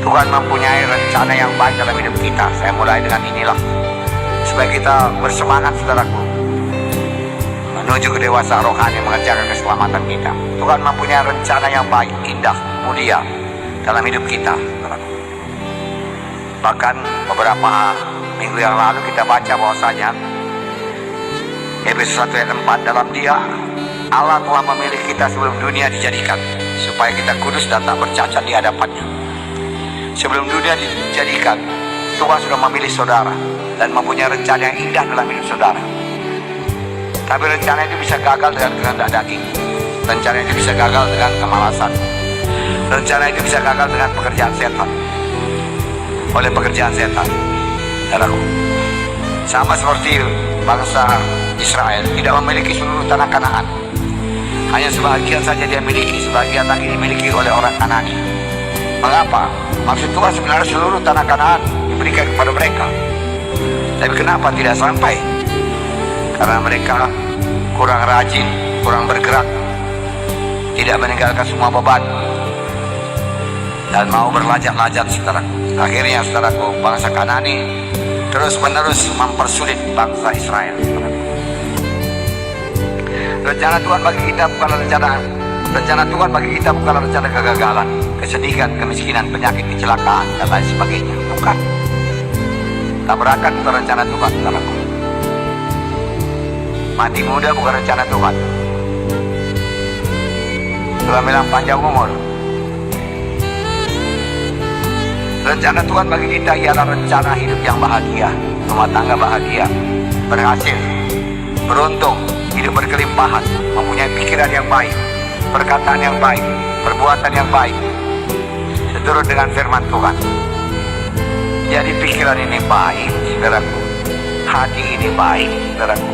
Tuhan mempunyai rencana yang baik dalam hidup kita. Saya mulai dengan inilah, supaya kita bersemangat, saudaraku, menuju kedewasaan rohani, mengerjakan keselamatan kita. Tuhan mempunyai rencana yang baik, indah, mulia dalam hidup kita, saudaraku. Bahkan beberapa minggu yang lalu kita baca bahwasanya Efesus 1 ayat 4, dalam Dia Allah telah memilih kita sebelum dunia dijadikan, supaya kita kudus dan tak bercacat di hadapannya. Sebelum dunia dijadikan, Tuhan sudah memilih saudara dan mempunyai rencana yang indah dalam hidup saudara. Tapi rencana itu bisa gagal dengan kehendak daging. Rencana itu bisa gagal dengan kemalasan. Rencana itu bisa gagal dengan pekerjaan setan. Oleh pekerjaan setan, saudaraku, sama seperti bangsa Israel tidak memiliki seluruh tanah Kanaan. Hanya sebahagian saja dia miliki, sebahagian lagi dimiliki oleh orang Kanani. Mengapa? Maksud Tuhan sebenarnya seluruh tanah Kanaan diberikan kepada mereka. Tapi kenapa tidak sampai? Karena mereka kurang rajin, kurang bergerak, tidak meninggalkan semua beban, dan mau berlajak-lajak, saudara. Akhirnya, saudaraku, bangsa Kanani terus-menerus mempersulit bangsa Israel. Rencana Tuhan bagi kita bukanlah rencana Tuhan bagi kita bukanlah rencana kegagalan, kesedihan, kemiskinan, penyakit, kecelakaan, dan lain sebagainya. Bukan. Tabrakan bukan rencana Tuhan, saudaraku. Mati muda bukan rencana Tuhan. Tuhan bilang panjang umur. Rencana Tuhan bagi kita ialah rencana hidup yang bahagia, rumah tangga bahagia, berhasil, beruntung, hidup berkelimpahan, mempunyai pikiran yang baik, perkataan yang baik, perbuatan yang baik, seturut dengan firman Tuhan. Jadi pikiran ini baik, saudaraku. Hati ini baik, saudaraku.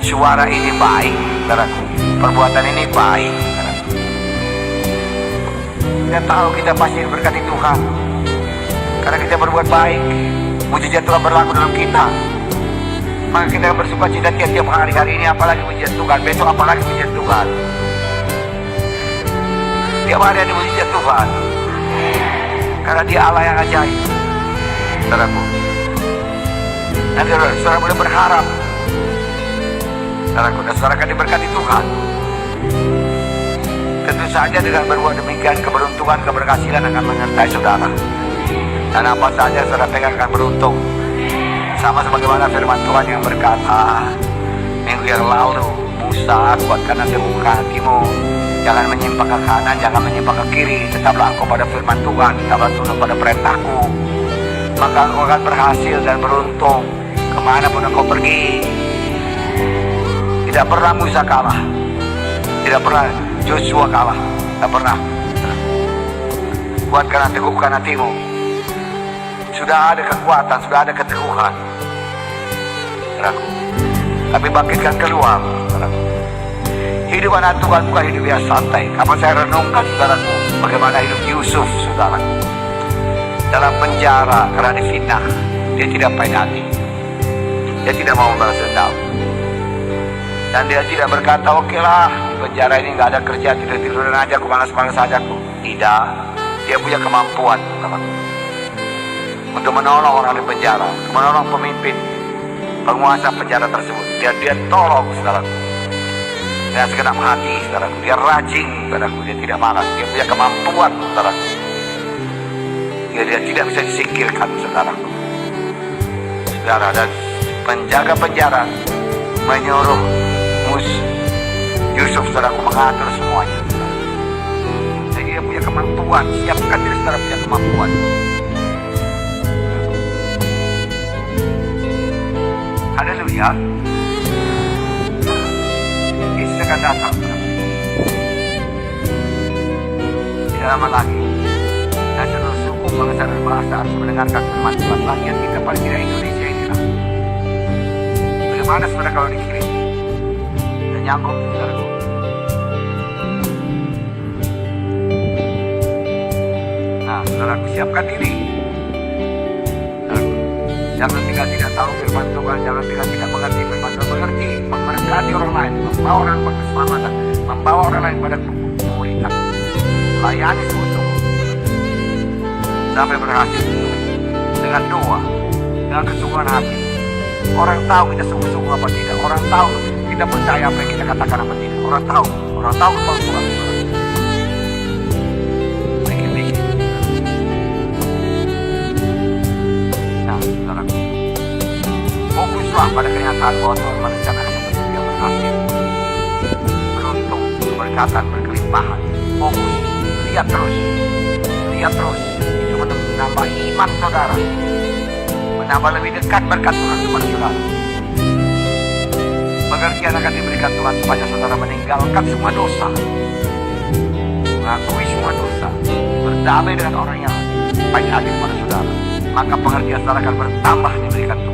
Suara ini baik, saudaraku. Perbuatan ini baik, saudaraku. Kita tahu kita pasti diberkati Tuhan, karena kita berbuat baik. Mujizat telah berlaku dalam kita. Maka kita bersuka cita tiap-tiap hari. Hari ini apalagi mujizat Tuhan, besok apalagi mujizat Tuhan. Tiap hari ada mujizat Tuhan, karena Dia Allah yang ajaib, saudaraku. Dan saudara boleh berharap, saudaraku, dan saudara akan diberkati Tuhan. Tentu saja dengan berbuat demikian, keberuntungan, keberhasilan akan menyertai saudara. Dan apa saja saudara pegang akan beruntung. Sama sebagaimana firman Tuhan yang berkata minggu yang lalu, Musa, kuatkan hatimu, jangan menyimpang ke kanan, jangan menyimpang ke kiri, tetaplah engkau pada firman Tuhan, tetaplah tunduk pada perintahku, maka engkau akan berhasil dan beruntung kemanapun engkau pergi. Tidak pernah Musa kalah, tidak pernah Joshua kalah, tidak pernah. Kuatkan hatiku, teguhkan hatimu. Sudah ada kekuatan, sudah ada keteguhan, saudaraku. Tapi bangkitkan keluar, saudaraku. Hidup anak Tuhan bukan hidup yang santai. Kalau saya renungkan, saudaraku, bagaimana hidup Yusuf, saudaraku, dalam penjara karena difitnah, dia tidak pahit hati, dia tidak mau membalas dendam, dan dia tidak berkata, oke lah, penjara ini nggak ada kerja, tidur-tiduran aja, aku malas-malas aja aku. Tidak, dia punya kemampuan, saudaraku, untuk menolong orang di penjara, menolong pemimpin, penguasa penjara tersebut. Dia tolong, saudaraku, dengan segenap hati, saudaraku. Dia rajin, saudaraku. Dia tidak malas. Dia punya kemampuan, saudaraku. Dia tidak bisa disingkirkan, saudaraku. Saudara, dan penjaga penjara menyuruh Yusuf, saudaraku, mengatur semuanya. Jadi dia punya kemampuan. Siapkan diri saudara punya kemampuan. Haleluya. Yesus akan datang. Tidak lama lagi. Dan seluruh suku, bangsa dan bahasa harus mendengarkan firman Tuhan. Bagian kita paling tidak Indonesia inilah. Bagaimana saudara kalau dikirim? Dan nyangkut, saudaraku. Nah, saudaraku, siapkan diri. Jangan tinggal tidak tahu firman Tuhan, jangan tinggal tidak mengerti firman Tuhan. Mengerti, memberkati orang lain, membawa orang pada keselamatan, membawa orang lain pada kemuliaan. Layani sungguh-sungguh. sampai berhasil dengan doa, dengan kesungguhan hati. Orang tahu kita sungguh-sungguh apa tidak. Orang tahu kita percaya apa yang kita katakan apa tidak. Orang tahu kepalsuan. Mikir-mikir. Nah, saudara, fokuslah pada kenyataan bahwa Tuhan merencanakan sesuatu yang berhasil, beruntung, berkatan, berkelimpahan. Fokus, lihat terus. Itu menambah iman saudara, menambah lebih dekat berkat Tuhan kepada saudara. Pengertian akan diberikan Tuhan supaya saudara meninggalkan semua dosa, mengakui semua dosa, berdamai dengan orang yang baik hati kepada saudara. Maka pengertian saudara akan bertambah diberikan Tuhan.